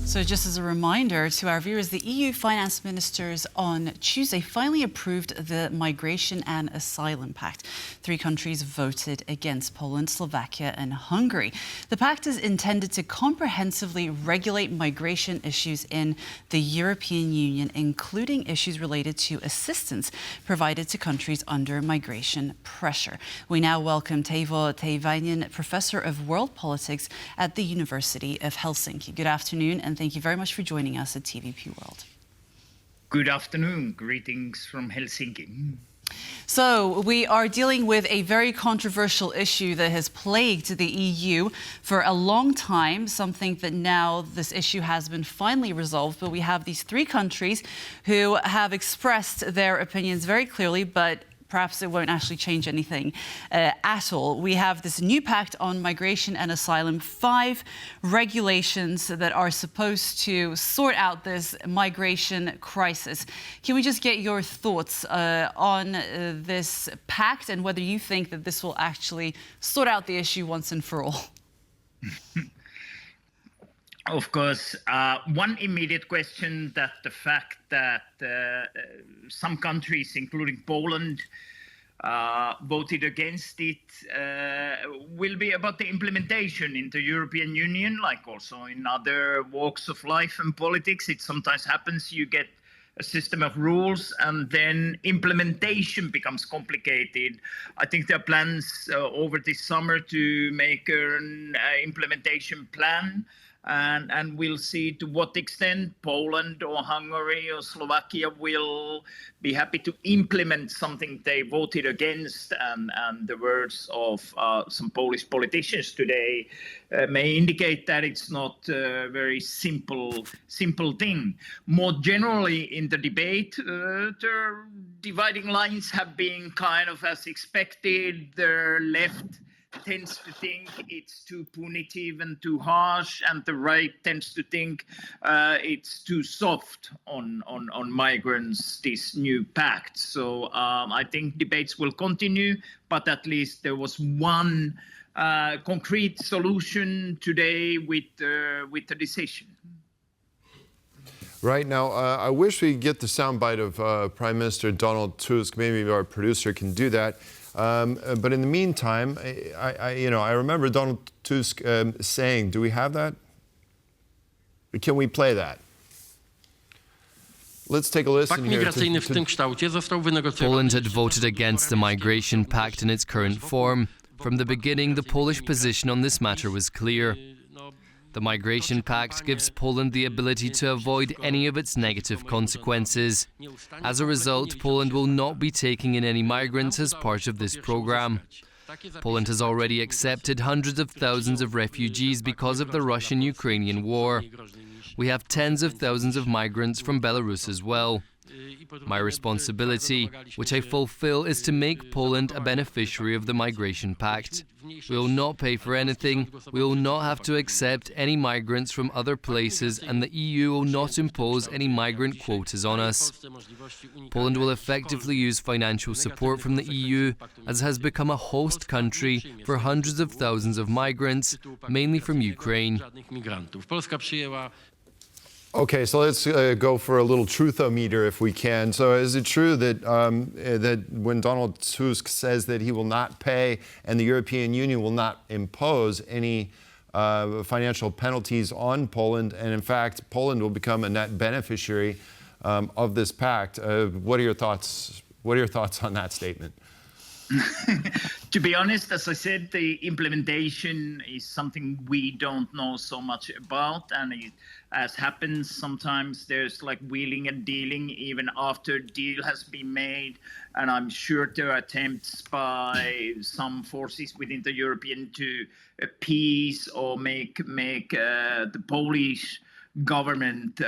So just as a reminder to our viewers, the EU finance ministers on Tuesday finally approved the Migration and Asylum Pact. 3 countries voted against: Poland, Slovakia and Hungary. The pact is intended to comprehensively regulate migration issues in the European Union, including issues related to assistance provided to countries under migration pressure. We now welcome Teivo Teivainen, Professor of World Politics at the University of Helsinki. Good afternoon, and thank you very much for joining us at TVP World. Good afternoon. Greetings from Helsinki. So we are dealing with a very controversial issue that has plagued the EU for a long time, something that now this issue has been finally resolved. But we have these 3 countries who have expressed their opinions very clearly, but perhaps it won't actually change anything at all. We have this new pact on migration and asylum, 5 regulations that are supposed to sort out this migration crisis. Can we just get your thoughts on this pact and whether you think that this will actually sort out the issue once and for all? Of course, one immediate question that the fact that some countries, including Poland, voted against it will be about the implementation in the European Union, like also in other walks of life and politics. It sometimes happens you get a system of rules and then implementation becomes complicated. I think there are plans over this summer to make an implementation plan. And we'll see to what extent Poland or Hungary or Slovakia will be happy to implement something they voted against. And the words of some Polish politicians today may indicate that it's not a very simple thing. More generally in the debate, the dividing lines have been kind of as expected. The left tends to think it's too punitive and too harsh, and the right tends to think it's too soft on migrants, this new pact. So I think debates will continue, but at least there was one concrete solution today with the decision. Right now, I wish we could get the soundbite of Prime Minister Donald Tusk. Maybe our producer can do that. But in the meantime, I remember Donald Tusk saying, do we have that? Can we play that? Let's take a listen here. Poland had voted against the Migration Pact in its current form. From the beginning, the Polish position on this matter was clear. The Migration Pact gives Poland the ability to avoid any of its negative consequences. As a result, Poland will not be taking in any migrants as part of this program. Poland has already accepted hundreds of thousands of refugees because of the Russian-Ukrainian war. We have tens of thousands of migrants from Belarus as well. My responsibility, which I fulfill, is to make Poland a beneficiary of the Migration Pact. We will not pay for anything, we will not have to accept any migrants from other places, and the EU will not impose any migrant quotas on us. Poland will effectively use financial support from the EU, as it has become a host country for hundreds of thousands of migrants, mainly from Ukraine. Okay, so let's go for a little truthometer if we can. So is it true that that when Donald Tusk says that he will not pay and the European Union will not impose any financial penalties on Poland, and in fact, Poland will become a net beneficiary of this pact? What are your thoughts? What are your thoughts on that statement? To be honest, as I said, the implementation is something we don't know so much about, and as happens sometimes there's like wheeling and dealing even after a deal has been made, and I'm sure there are attempts by some forces within the European to appease or make the Polish government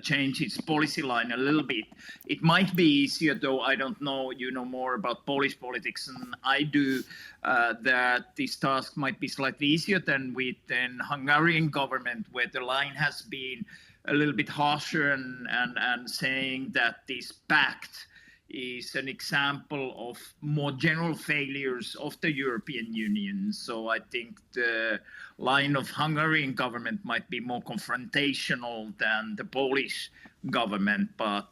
change its policy line a little bit. It might be easier, though I don't know, you know more about Polish politics than I do, that this task might be slightly easier than with the Hungarian government, where the line has been a little bit harsher and saying that this pact is an example of more general failures of the European Union. So I think the line of Hungarian government might be more confrontational than the Polish government, but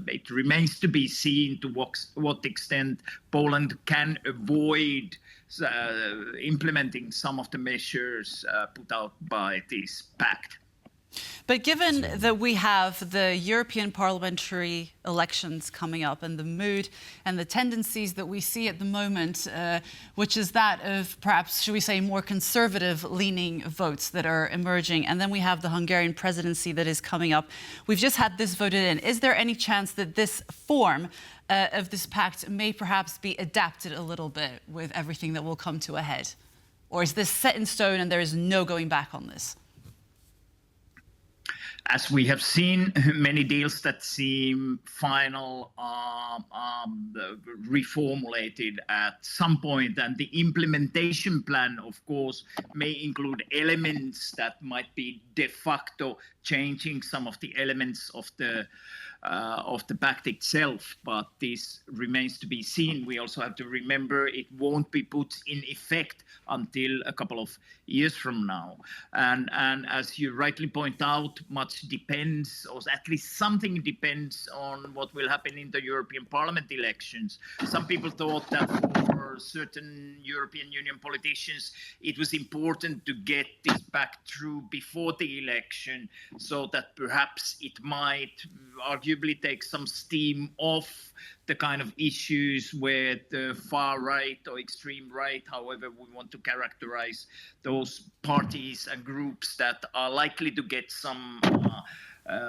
it remains to be seen to what extent Poland can avoid implementing some of the measures put out by this pact. But given that we have the European parliamentary elections coming up and the mood and the tendencies that we see at the moment, which is that of perhaps, should we say, more conservative-leaning votes that are emerging, and then we have the Hungarian presidency that is coming up. We've just had this voted in. Is there any chance that this form of this pact may perhaps be adapted a little bit with everything that will come to a head? Or is this set in stone and there is no going back on this? As we have seen, many deals that seem final reformulated at some point, and the implementation plan, of course, may include elements that might be de facto changing some of the elements of the pact itself, but this remains to be seen. We also have to remember it won't be put in effect until a couple of years from now. And as you rightly point out, much depends, or at least something depends on what will happen in the European Parliament elections. Some people thought that for certain European Union politicians, it was important to get this pact through before the election, so that perhaps it might arguably take some steam off the kind of issues where the far right or extreme right, however we want to characterize those parties and groups that are likely to get some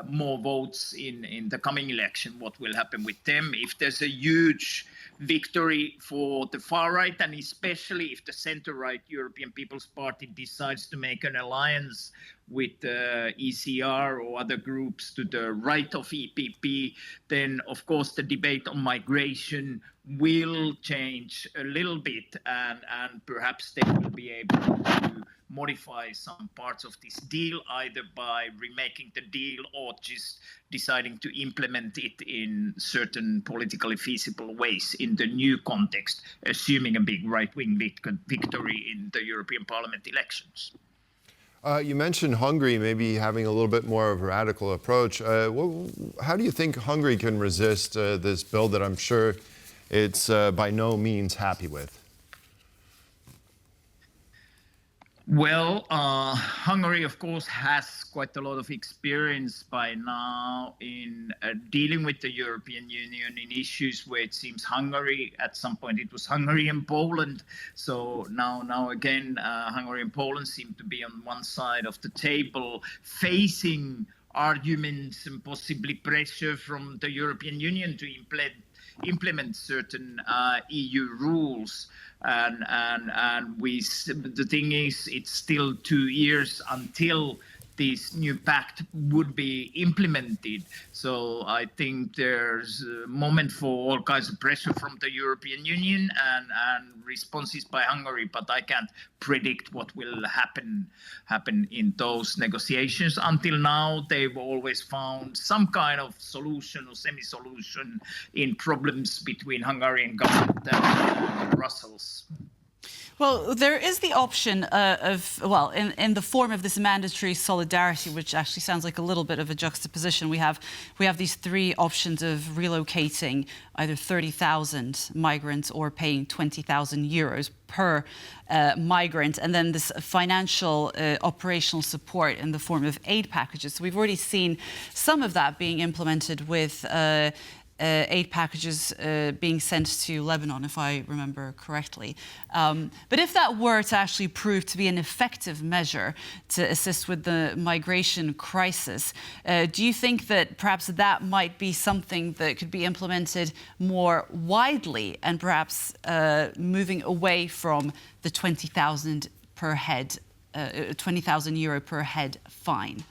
more votes in the coming election. What will happen with them if there's a huge victory for the far right, and especially if the center-right European People's Party decides to make an alliance with ECR or other groups to the right of EPP, then of course the debate on migration will change a little bit, and perhaps they will be able to modify some parts of this deal, either by remaking the deal or just deciding to implement it in certain politically feasible ways in the new context, assuming a big right-wing victory in the European Parliament elections. You mentioned Hungary maybe having a little bit more of a radical approach. How do you think Hungary can resist this bill that I'm sure it's by no means happy with? Well, Hungary, of course, has quite a lot of experience by now in dealing with the European Union in issues where it seems Hungary, at some point it was Hungary and Poland. So now again, Hungary and Poland seem to be on one side of the table, facing arguments and possibly pressure from the European Union to implement certain EU rules. And the thing is, it's still 2 years until this new pact would be implemented. So I think there's a moment for all kinds of pressure from the European Union and responses by Hungary, but I can't predict what will happen in those negotiations. Until now, they've always found some kind of solution or semi-solution in problems between Hungarian government and Brussels. Well, there is the option in the form of this mandatory solidarity, which actually sounds like a little bit of a juxtaposition. We have these three options of relocating either 30,000 migrants or paying 20,000 euros per migrant, and then this financial operational support in the form of aid packages. So we've already seen some of that being implemented with aid packages being sent to Lebanon, if I remember correctly. But if that were to actually prove to be an effective measure to assist with the migration crisis, do you think that perhaps that might be something that could be implemented more widely and perhaps moving away from the 20,000 per head, 20,000 euro per head fine?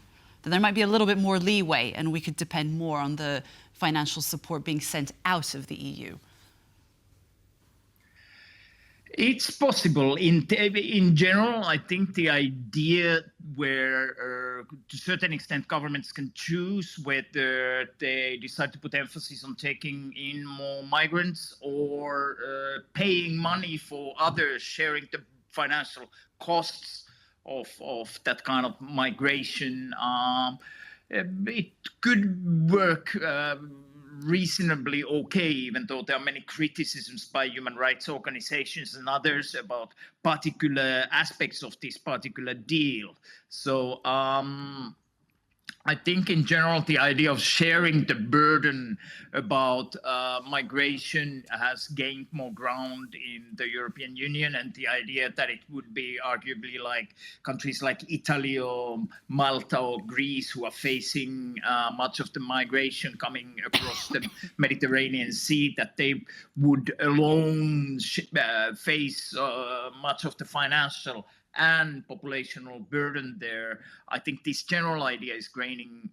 That there might be a little bit more leeway and we could depend more on the financial support being sent out of the EU? It's possible. In general, I think the idea where, to a certain extent, governments can choose whether they decide to put emphasis on taking in more migrants or paying money for others, sharing the financial costs of that kind of migration. It could work reasonably okay, even though there are many criticisms by human rights organizations and others about particular aspects of this particular deal. So I think in general, the idea of sharing the burden about migration has gained more ground in the European Union, and the idea that it would be arguably like countries like Italy or Malta or Greece who are facing much of the migration coming across the Mediterranean Sea, that they would alone face much of the financial and populational burden there. I think this general idea is gaining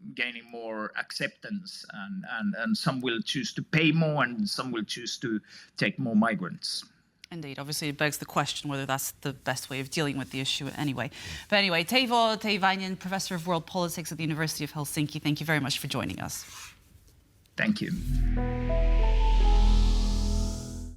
more acceptance, and some will choose to pay more and some will choose to take more migrants. Indeed, obviously it begs the question whether that's the best way of dealing with the issue anyway. But anyway, Teivo Teivainen, Professor of World Politics at the University of Helsinki, thank you very much for joining us. Thank you.